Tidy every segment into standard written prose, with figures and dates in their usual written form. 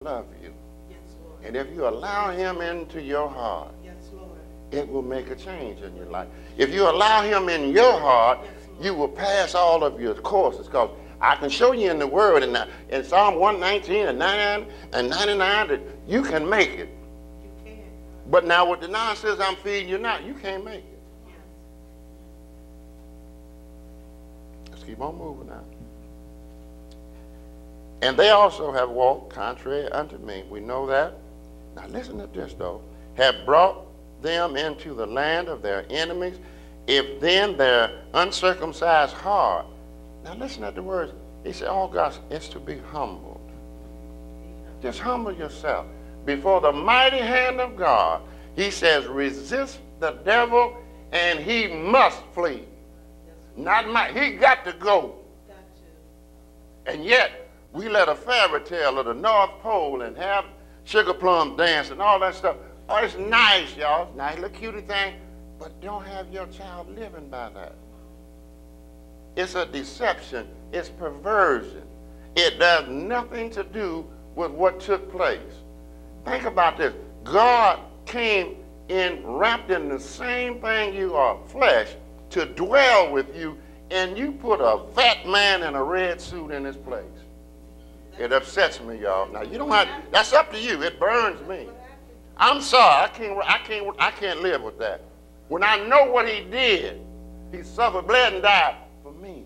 love you. Yes, Lord. And if you allow him into your heart, Yes, Lord. it will make a change in your life. If you allow him in your heart, you will pass all of your courses. Because I can show you in the Word, in Psalm 119 and 99 that you can make it. You can. But now with the nonsense I'm feeding you now, you can't make it. Yes. Let's keep on moving now. And they also have walked contrary unto me. We know that. Now listen to this though. Have brought them into the land of their enemies. If then their uncircumcised heart. Now listen to the words. He said, all God is to be humbled. Just humble yourself before the mighty hand of God. He says, resist the devil and he must flee. Not might. He got to go. And yet, we let a fairy tale of the North Pole and have sugar plum dance and all that stuff. Oh, it's nice, y'all. It's nice, little cutie thing. But don't have your child living by that. It's a deception. It's perversion. It does nothing to do with what took place. Think about this. God came in wrapped in the same thing you are, flesh, to dwell with you, and you put a fat man in a red suit in his place. It upsets me, y'all. Now you don't have. That's up to you. It burns me. I'm sorry. I can't live with that. When I know what he did, he suffered, bled, and died for me.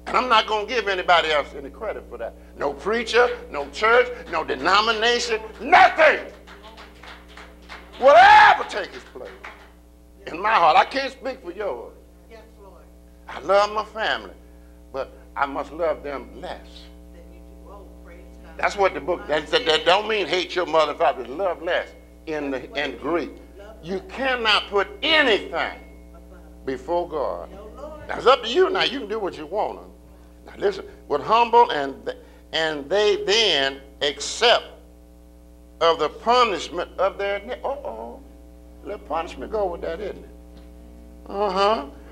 And I'm not going to give anybody else any credit for that. No preacher, no church, no denomination, nothing will ever take his place. In my heart, I can't speak for yours. Yes, Lord. I love my family, but I must love them less. Then you do. Oh, praise God. That's what the book, that don't mean hate your mother and father, love less in Greek. You cannot put anything before God. No, Lord. Now, it's up to you now. You can do what you want. Now listen, with humble and they then accept of the punishment of their, let punishment go with that, isn't it?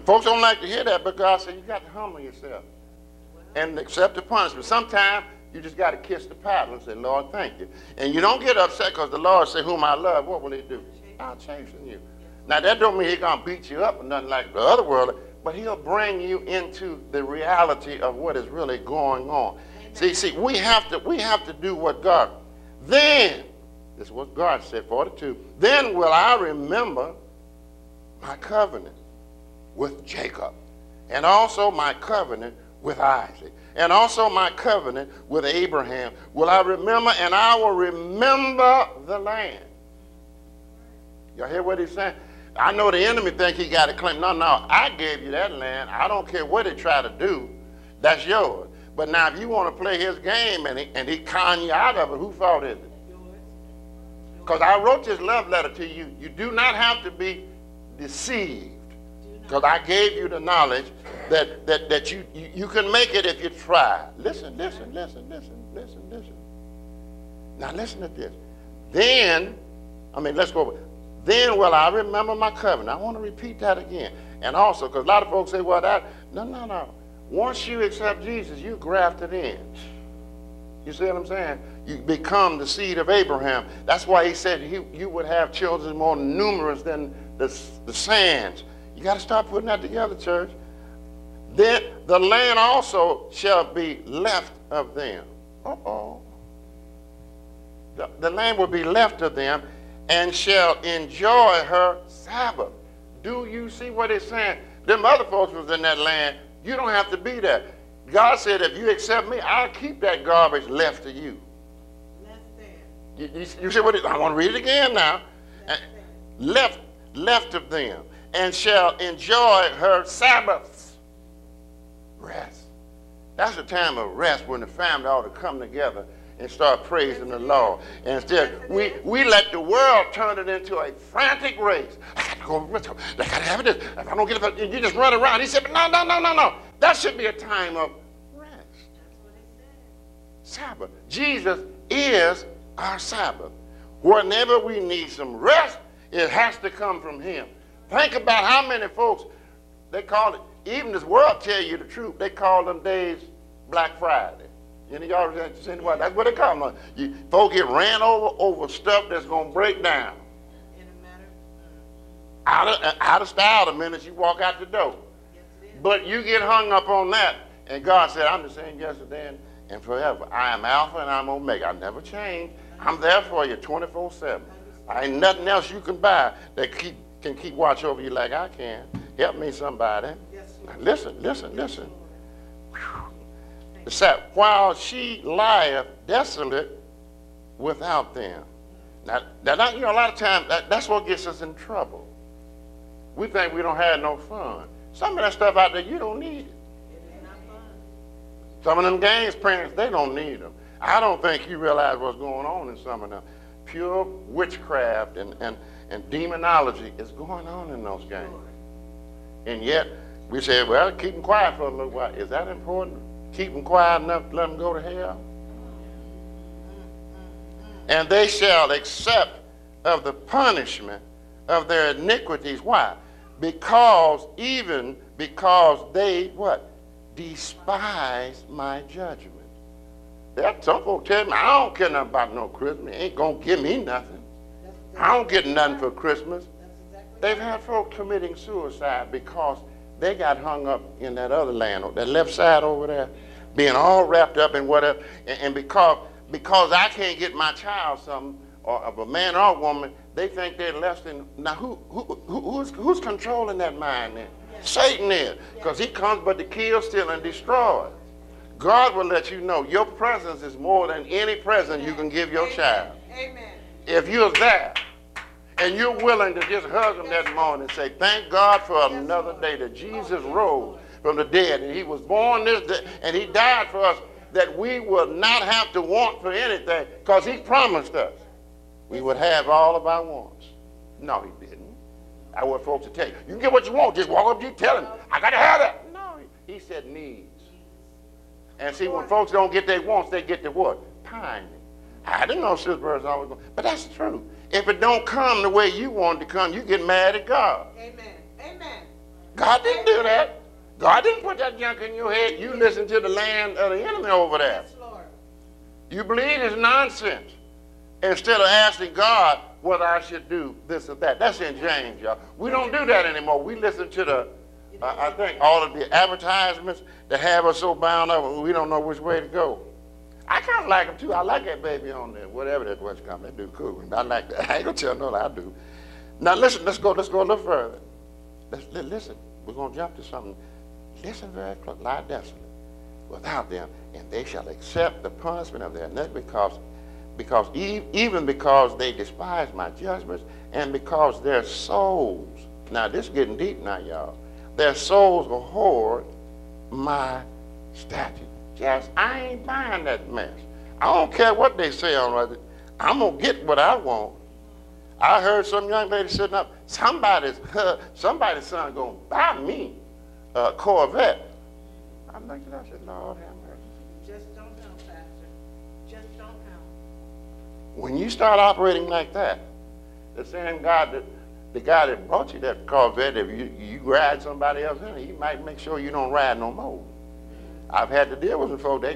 Folks don't like to hear that, but God said you got to humble yourself and accept the punishment. Sometimes you just got to kiss the paddle and say, Lord, thank you. And you don't get upset because the Lord said, whom I love, what will he do? I'll chasten you. Now, that don't mean he's going to beat you up or nothing like the other world, but he'll bring you into the reality of what is really going on. See, we have to do what God. Then, this is what God said, 42, then will I remember my covenant with Jacob, and also my covenant with Isaac, and also my covenant with Abraham will I remember, and I will remember the land. Y'all hear what he's saying? I know the enemy think he got to claim. No, I gave you that land. I don't care what they try to do. That's yours. But now if you want to play his game and he con you out of it, whose fault is it? Because I wrote this love letter to you. You do not have to be deceived. Because I gave you the knowledge that you can make it if you try. Listen. Now listen to this. Let's go over. Then will I remember my covenant. I want to repeat that again. And also, because a lot of folks say, well, no. Once you accept Jesus, you're grafted in. You see what I'm saying? You become the seed of Abraham. That's why he said you would have children more numerous than the sands. You got to start putting that together, church. Then the land also shall be left of them. The land will be left of them, and shall enjoy her Sabbath. Do you see what it's saying? Them other folks was in that land. You don't have to be there. God said, if you accept me, I'll keep that garbage left to you. You see what it is? I want to read it again now. Left of them, and shall enjoy her Sabbaths. Rest. That's a time of rest when the family ought to come together and start praising the Lord. And instead, we let the world turn it into a frantic race. I got to go over this. I got to have this. If I don't get it, you just run around. He said, but no. That should be a time of rest. That's what he said. Sabbath. Jesus is our Sabbath. Whenever we need some rest, it has to come from him. Think about how many folks, they call it, even this world tell you the truth, they call them days Black Friday. You know, y'all seen what? That's what they call them. Folks get ran over stuff that's gonna break down. In a matter. Out of style the minute you walk out the door. Yes, it is. But you get hung up on that, and God said, I'm the same yesterday and forever. I am Alpha and I'm Omega. I never change. I'm there for you 24/7. I ain't nothing else you can buy that can keep watch over you like I can. Help me, somebody. Yes, Now, Lord. listen. It said, while she lieth desolate without them. Now, you know, a lot of times that's what gets us in trouble. We think we don't have no fun. Some of that stuff out there, you don't need it. It is not fun. Some of them games, parents, they don't need them. I don't think you realize what's going on in some of them. Pure witchcraft and demonology is going on in those games. And yet, we say, well, keep them quiet for a little while. Is that important? Keep them quiet enough to let them go to hell? And they shall accept of the punishment of their iniquities. Why? Because they, what? Despise my judgment. There's some folks tell me, I don't care nothing about no Christmas. It ain't going to give me nothing. I don't get nothing for Christmas. They've had folks committing suicide because they got hung up in that other land, that left side over there, being all wrapped up in whatever. And because I can't get my child something, or of a man or a woman, they think they're less than. Now, who's controlling that mind then? Yes. Satan is, because he comes but to kill, steal, and destroy. God will let you know your presence is more than any present you can give your child. Amen. If you're there and you're willing to just hug them that morning and say, thank God for another day that Jesus rose from the dead, and he was born this day, and he died for us, that we will not have to want for anything, because he promised us we would have all of our wants. No, he didn't. That's what folks will tell you. You can get what you want. Just walk up to you, tell him, I got to have that. No, he said needs. And see, when folks don't get their wants, they get their what? Pining. I didn't know Sister Bird's always going, but that's the truth. If it don't come the way you want it to come, you get mad at God. Amen. Amen. God didn't do that. God didn't put that junk in your head. You listen to the land of the enemy over there. Yes, Lord. You believe it's nonsense. Instead of asking God whether I should do this or that. That's in James, y'all. We don't do that anymore. We listen to the, I think, all of the advertisements that have us so bound up we don't know which way to go. I kind of like them too. I like that baby on there, whatever that was coming. They do cool. I like that. I ain't gonna tell no lie, I do. Now listen, let's go a little further. Listen, we're gonna jump to something. Listen very close. Lie desolate without them, and they shall accept the punishment of their iniquity, even because they despise my judgments, and because their souls. Now this is getting deep now, y'all. Their souls will hoard my statutes. Yes, I ain't buying that mess. I don't care what they say on it. I'm going to get what I want. I heard some young lady sitting up, somebody's son going to buy me a Corvette. I looked at her and said, Lord have mercy. Just don't know, Pastor. Just don't know. When you start operating like that, the same God the guy that brought you that Corvette, if you ride somebody else in it, he might make sure you don't ride no more. I've had to deal with them folks.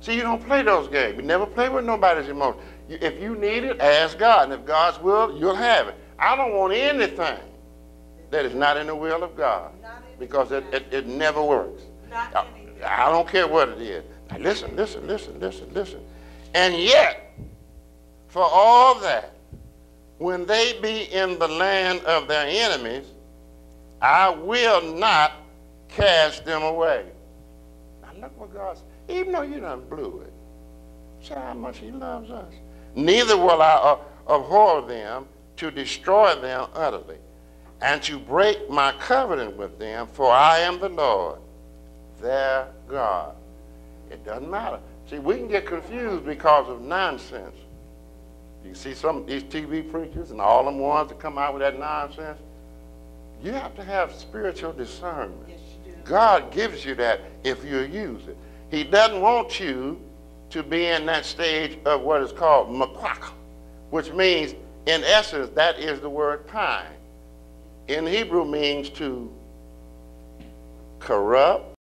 See, you don't play those games. You never play with nobody's emotions. If you need it, ask God. And if God's will, you'll have it. I don't want anything that is not in the will of God, because it never works. I don't care what it is. Now listen. And yet, for all that, when they be in the land of their enemies, I will not cast them away. Look what God said. Even though you done blew it, see how much he loves us. Neither will I abhor them to destroy them utterly, and to break my covenant with them, for I am the Lord, their God. It doesn't matter. See, we can get confused because of nonsense. You see some of these TV preachers and all them ones that come out with that nonsense. You have to have spiritual discernment. Yes, you do. God gives you that if you use it. He doesn't want you to be in that stage of what is called makwaka, which means, in essence, that is the word pine. In Hebrew means to corrupt,